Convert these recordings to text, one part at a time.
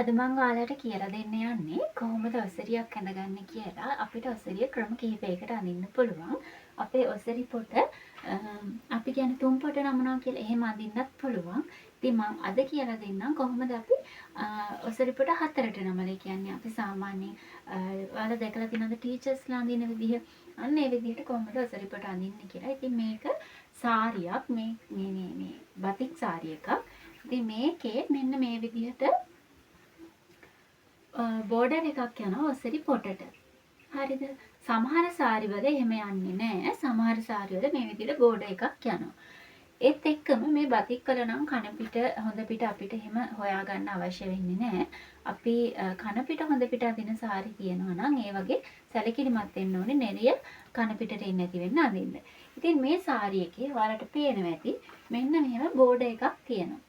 අද මං ඔයාලට කියලා දෙන්න යන්නේ කොහොමද ඔසරියක් ඇඳගන්නේ කියලා. අපිට ඔසරිය ක්‍රම කිහිපයකට අඳින්න පුළුවන්. අපේ ඔසරි පොට අපි කියන්නේ තුන් පොට නමනවා කියලා එහෙම අඳින්නත් පුළුවන්. ඉතින් මං අද කියලා දෙන්නම් කොහොමද අපි ඔසරි පොට හතරට නමලා. කියන්නේ අපි සාමාන්‍යයෙන් ඔයාලා දැකලා තියෙනවද ටීචර්ස්ලා අඳින විදිහ. අන්න ඒ විදිහට කොහොමද ඔසරි පොට අඳින්නේ කියලා. ඉතින් මේක සාරියක් මේ බතික් සාරි එකක්. ඉතින් මේකේ මෙන්න මේ විදිහට බෝඩර් එකක් යනවා ඔසරි පොටට. හරිද? සමහර සාරි වල එහෙම යන්නේ නැහැ. සමහර සාරි වල මේ විදිහට බෝඩර් එකක් යනවා. ඒත් එක්කම මේ බතික් වල නම් කන පිට හොඳ පිට අපිට එහෙම හොයාගන්න අවශ්‍ය වෙන්නේ නැහැ. අපි කන පිට හොඳ පිට අදින සාරි තියෙනවා නම් ඒ වගේ සැලකිලිමත් වෙන්න ඕනේ නෙරිය කන පිටට එන්නේ නැති වෙන්න අදින්න. ඉතින් මේ සාරි එකේ ඔයාලට පේනවා ඇති මෙන්න මෙහෙම බෝඩර් එකක් තියෙනවා.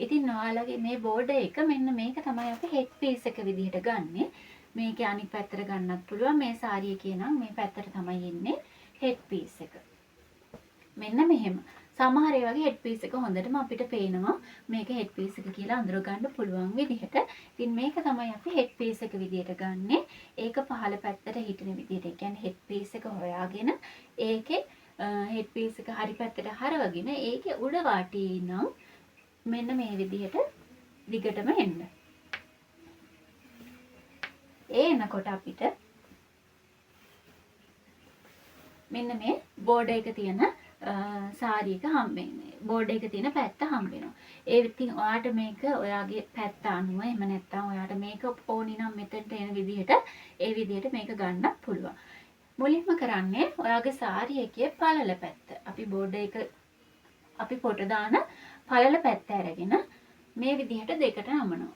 ඉතින් ඔයාලගේ මේ බෝඩර් එක මෙන්න මේක තමයි අපි හෙඩ් පීස් එක විදිහට ගන්නෙ. මේකේ අනිත් පැත්තට ගන්නත් පුළුවන්. මේ සාරි එකේ නම් මේ පැත්තට තමයි එන්නේ හෙඩ් පීස් එක. මෙන්න මෙහෙම. සමහර ඒ වගේ හෙඩ් පීස් එක හොඳටම අපිට පේනවා. මේක හෙඩ් පීස් එක කියලා අඳුර ගන්න පුළුවන් විදිහට. ඉතින් මේක තමයි අපි හෙඩ් පීස් එක විදිහට ගන්නෙ. ඒක පහළ පැත්තට හිටින විදිහට. ඒ කියන්නේ හෙඩ් පීස් එක හොයාගෙන ඒකේ හෙඩ් පීස් එක හරි පැත්තට හරවගෙන ඒකේ උඩ වාටියේ නම් මෙන්න මේ විදිහට දිගටම එන්න. ඒ එනකොට අපිට මෙන්න මේ බෝඩර් එක තියෙන සාරි එක හම්බෙන්නේ. බෝඩර් එක තියෙන පැත්ත හම්බෙනවා. ඒ ඉතින් ඔයාට මේක ඔයාගේ පැත්ත අනුව එහෙම නැත්නම් ඔයාට මේක ඕනි නම් මෙතනට එන විදිහට ඒ විදිහට මේක ගන්නත් පුළුවන්. මුලින්ම කරන්නේ ඔයාගේ සාරි එකේ පළල පැත්ත. අපි බෝඩර් එක අපි පොට දාන පළල පැත්ත අරගෙන මේ විදිහට දෙකට නමනවා.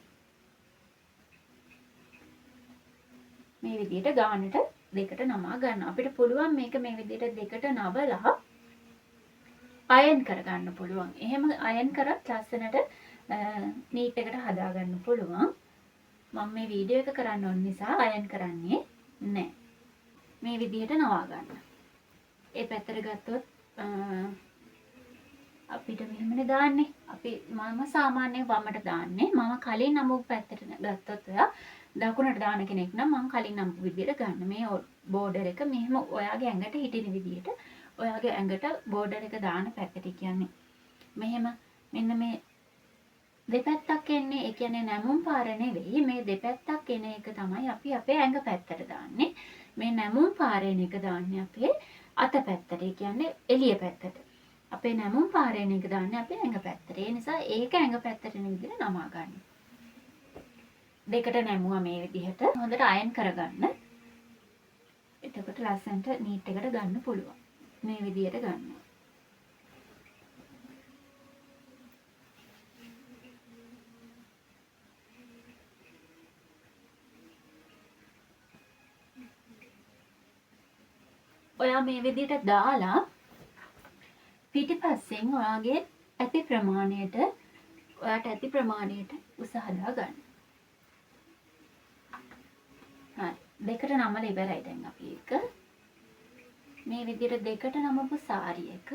මේ විදිහට ගානට දෙකට නමා ගන්න. අපිට පුළුවන් මේක මේ විදිහට දෙකට නවලා අයන් කරගන්න පුළුවන්. එහෙම අයන් කරත් ලස්සනට නීට් එකට හදා ගන්න පුළුවන්. මම මේ වීඩියෝ එක කරන්න ඕන නිසා අයන් කරන්නේ නැහැ. මේ විදිහට නවා ගන්න. ඒ පැත්තට ගත්තොත් අපිට මෙහෙමනේ දාන්නේ. මම සාමාන්‍යයෙන් වමට දාන්නේ. මම කලින් නමපු පැත්තට ගත්තොත් ඔයා දකුණට දාන කෙනෙක් නම් මම කලින් නමපු විදිහට ගන්න. මේ බෝඩර් එක මෙහෙම ඔයාගේ ඇඟට හිටින විදිහට ඔයාගේ ඇඟට බෝඩර් එක දාන පැත්තට කියන්නේ. මෙහෙම මෙන්න මේ දෙපැත්තක් එන්නේ. ඒ කියන්නේ නැමුම් පාර නෙවෙයි. මේ දෙපැත්තක් එන එක තමයි අපි අපේ ඇඟ පැත්තට දාන්නේ. මේ නැමුම් පාර එන එක දාන්නේ අපේ අත පැත්තට. ඒ කියන්නේ එළිය පැත්තට. අපේ නැමුම් පාරේන එක දාන්නේ අපේ ඇඟ පැත්තට. ඒ නිසා ඒක ඇඟ පැත්තට එන විදිහට නමා ගන්න. දෙකට නැමුවා මේ විදිහට හොඳට අයන් කරගන්න. එතකොට ලස්සනට නීට් එකට ගන්න පුළුවන්. මේ විදිහට ගන්නවා. ඔයා මේ විදිහට දාලා පිටිපස්සෙන් ඔයාගේ ඇති ප්‍රමාණයට ඔයාට ඇති ප්‍රමාණයට උස හදා ගන්න. හරි. දෙකට නමලා ඉවරයි දැන් අපි ඒක. මේ විදිහට දෙකට නමපු සාරි එක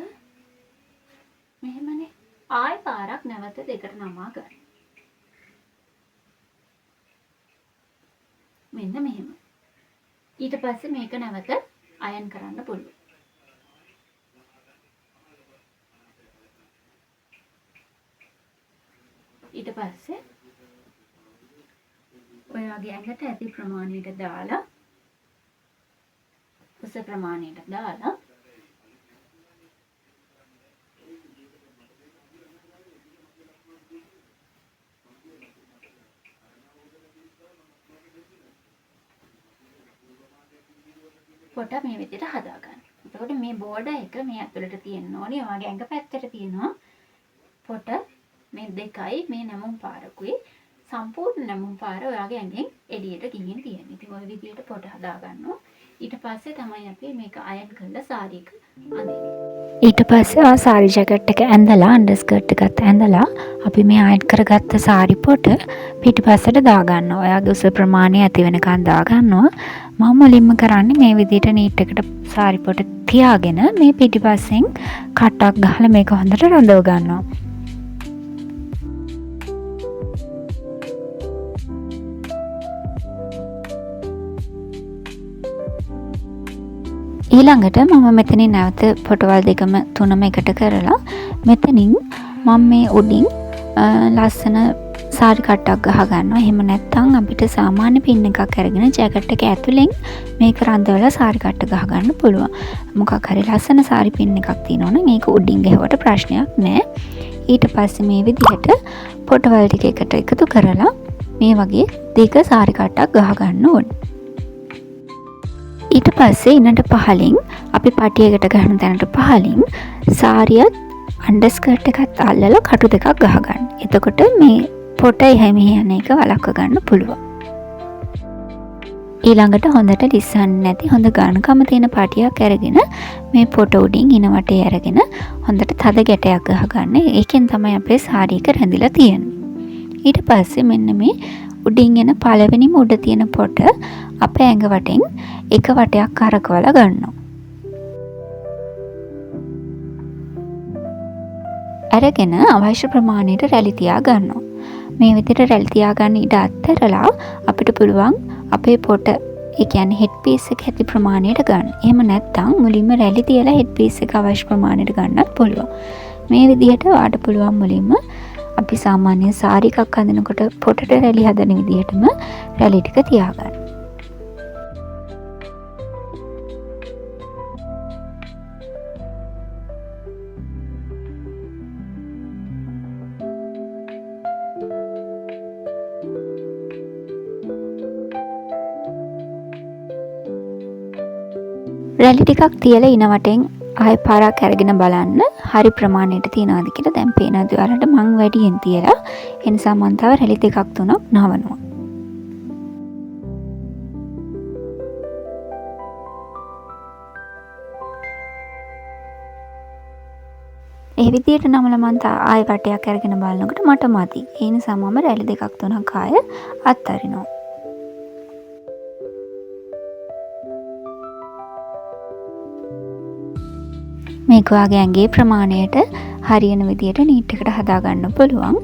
මෙහෙමනේ ආයෙ පාරක් නැවත දෙකට නමා ගන්න. මෙන්න මෙහෙම. ඊට පස්සේ මේක නැවත අයන් කරන්න පුළුවන්. ඊට පස්සේ ඔයාගේ ඇඟට ඇති ප්‍රමාණයට දාලා උස ප්‍රමාණයට දාලා පොට මේ විදිහට හදා ගන්න. එතකොට මේ බෝඩර් එක මේ ඇතුළට තියෙන්න ඕනේ. ඔයාගේ ඇඟ පැත්තට තියෙනවා පොට මේ දෙකයි මේ නැමුම් පාරකුයි සම්පූර්ණ නැමුම් පාර ඔයාගේ ඇඟෙන් එළියට ගිහින් තියෙනවා. ඉතින් ඔය විදිහට පොට හදා ගන්නවා. ඊට පස්සේ තමයි අපි මේක අයන් කරලා සාරි එක අඳින්නේ. ඊට පස්සේ ආ සාරි ජැකට් එක ඇඳලා අන්ඩර්ස්කර්ට් එකත් ඇඳලා අපි මේ අයන් කරගත්ත සාරි පොට පිටිපස්සට දා ගන්නවා. ඔයාගේ උස ප්‍රමාණය ඇති වෙනකන් දා ගන්නවා. මම මුලින්ම කරන්නේ මේ විදිහට නීට් එකට සාරි පොට තියාගෙන මේ පිටිපස්සෙන් කට්ටක් ගහලා මේක හොඳට රඳව ගන්නවා. ඊළඟට මම මෙතනින් නැවත පොටවල් දෙකම තුනම එකට කරලා මෙතනින් මම මේ උඩින් ලස්සන සාරි කට්ටක් ගහ ගන්නවා. එහෙම නැත්නම් අපිට සාමාන්‍ය පින් එකක් අරගෙන ජැකට් එක ඇතුලෙන් මේක රඳවලා සාරි කට්ට ගහ ගන්න පුළුවන්. මොකක් හරි ලස්සන සාරි පින් එකක් තියෙනවනම් ඒක උඩින් ගහුවට ප්‍රශ්නයක් නෑ. ඊට පස්සේ මේ විදිහට පොටවල් ටික එකට එකතු කරලා මේ වගේ දෙක සාරි කට්ටක් ගහ ගන්න ඕනේ. ඊට පස්සේ ඉන්නට පහලින් අපි පටියකට ගහන තැනට පහලින් සාරියත් අන්ඩර්ස්කර්ට් එකත් අල්ලලා කටු දෙකක් ගහ ගන්න. එතකොට මේ පොට එහෙම යන එක වළක්ව ගන්න පුළුවන්. ඊළඟට හොඳට ලිස්සන්නේ නැති හොඳ ඝනකම තියෙන පටියක් අරගෙන මේ පොට උඩින් ඉන වටේ අරගෙන හොඳට තද ගැටයක් ගහ ගන්න. ඒකෙන් තමයි අපේ සාරි එක රැඳිලා තියෙන්නේ. ඊට පස්සේ මෙන්න මේ උඩින් එන පළවෙනිම උඩ තියෙන පොට අපේ ඇඟ වටෙන් එක වටයක් කරකවලා ගන්නවා. අරගෙන අවශ්‍ය ප්‍රමාණයට රැලි තියා ගන්නවා. මේ විදිහට රැලි තියා ගන්න ඉඩ අත්හැරලා අපිට පුළුවන් අපේ පොට ඒ කියන්නේ හෙඩ් පීස් එක ඇති ප්‍රමාණයට ගන්න. එහෙම නැත්නම් මුලින්ම රැලි තියලා හෙඩ් පීස් එක අවශ්‍ය ප්‍රමාණයට ගන්නත් පුළුවන්. මේ විදිහට වාට පුළුවන් මුලින්ම අපි සාමාන්‍ය සාරි එකක් හදනකොට පොටට රැලි හදන විදිහටම රැලි ටික තියාගන්න. රැලි ටිකක් තියලා ඉන වටෙන් ආයෙ පාරක් අරගෙන බලන්න හරි ප්‍රමාණයට තියනවාද කියලා. දැන් පේනවාද ඔයාලට මං වැඩියෙන් තියලා ඒ නිසා මං තව රැලි දෙකක් තුනක් නවනවා. ඒ විදිහට නමලා මං ආයෙ වටයක් අරගෙන බලනකොට මට මදි. ඒ නිසා මම රැලි දෙකක් තුනක් ආයෙ අත්හරිනවා. මේක ඔයාගේ ඇඟේ ප්‍රමාණයට හරියන විදියට නීට් එකට හදා ගන්න පුළුවන්.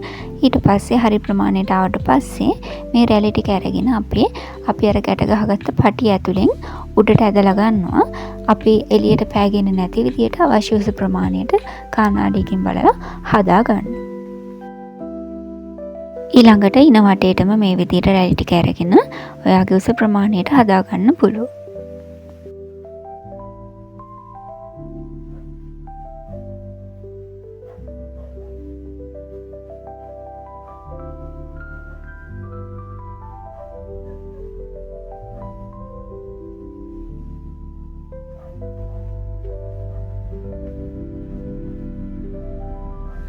ඊට පස්සේ හරි ප්‍රමාණයට ආවට පස්සේ මේ රැලි ටික අරගෙන අපි අර ගැට ගහගත්ත පටිය ඇතුලෙන් උඩට ඇදලා ගන්නවා. අපි එළියට පෑගෙන්නේ නැති විදියට අවශ්‍ය උස ප්‍රමාණයට කණ්ණාඩියකින් බලලා හදා ගන්න. ඊළඟට ඉන වටේටම මේ විදියට රැලි ටික අරගෙන ඔයාගේ උස ප්‍රමාණයට හදා ගන්න පුළුවන්.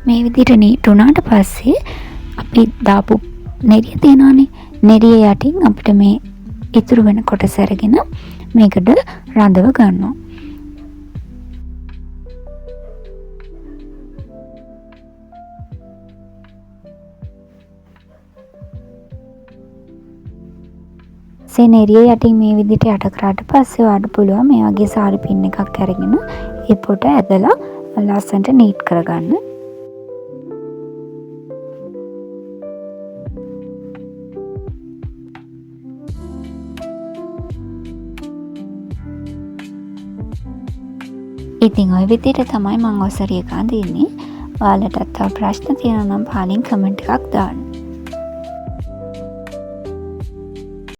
මේ විදිහට නීට් උනාට පස්සේ අපි දාපු නෙරිය තියනවානේ. නෙරිය යටින් අපිට මේ ඉතුරු වෙන කොටස අරගෙන මේකට රඳව ගන්නවා. නෙරිය යටින් මේ විදිහට යට කරාට පස්සේ ඔයාලට පුළුවන් මේ වගේ සාරි පින් එකක් අරගෙන ඒ පොට ඇදලා ලස්සනට නීට් කරගන්න. ඉතින් ওই විදිහට තමයි මම ඔසරිය එක අඳින්නේ. ඔයාලටත් තව ප්‍රශ්න තියෙනවා නම් පහලින් කමෙන්ට් එකක් දාන්න.